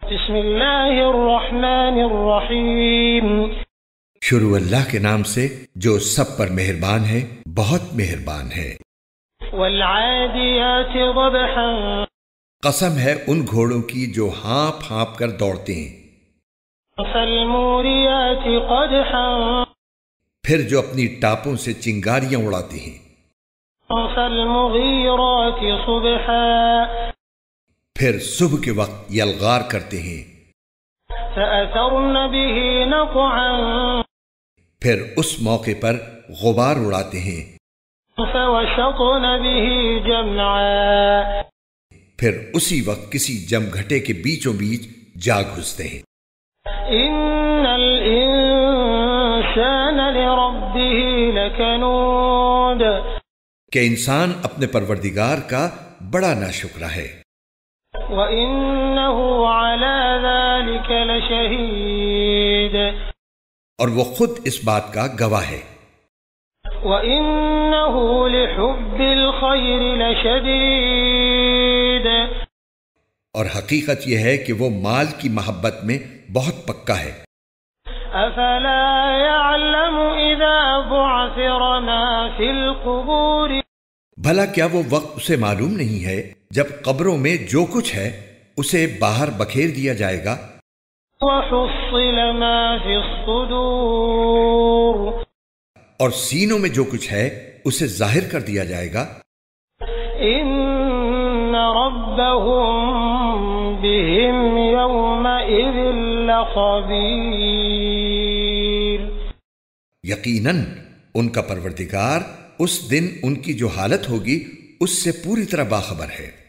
بسم اللہ الرحمن الرحیم شروع اللہ کے نام سے جو سب پر مہربان ہے، بہت مہربان ہے۔ والعادیات ضبحا، قسم ہے ان گھوڑوں کی جو ہانپ ہانپ کر دوڑتے ہیں۔ فالموریات قدحا، پھر جو اپنی ٹاپوں سے چنگاریاں اڑاتے ہیں۔ فالمغیرات صبحا، پھر صبح کے وقت یلغار کرتے ہیں۔ فأثرن به نقعا، پھر اس موقع پر غبار اڑاتے ہیں۔ فوسطن به جمعا، پھر اسی وقت کسی جمگھٹے کے بیچوں بیچ جا گھستے ہیں۔ ان الانسان لربه لکنود، کہ انسان اپنے پروردگار کا بڑا ناشکرا ہے، وَإِنَّهُ عَلَى ذَلِكَ لَشَهِيدٌ، اور وہ خود اس بات کا گواہ ہے۔ وَإِنَّهُ لِحُبِّ الْخَيْرِ لَشَدِيدٌ، اور حقیقت یہ ہے کہ وہ مال کی محبت میں بہت پکا ہے۔ أَفَلَا يَعْلَمُ إِذَا بُعْثِرَ مَا فِي الْقُبُورِ، بھلا کیا وہ وقت اسے معلوم نہیں ہے جب قبروں میں جو کچھ ہے اسے باہر بکھیر دیا جائے گا؟ وَحُصِّلَ مَا فِي الصُّدُورِ، اور سینوں میں جو کچھ ہے اسے ظاہر کر دیا جائے گا۔ إِنَّ رَبَّهُم بِهِمْ يَوْمَئِذٍ لَخَبِيرٌ، یقیناً ان کا پروردگار اس دن ان کی جو حالت ہوگی اس سے پوری طرح باخبر ہے۔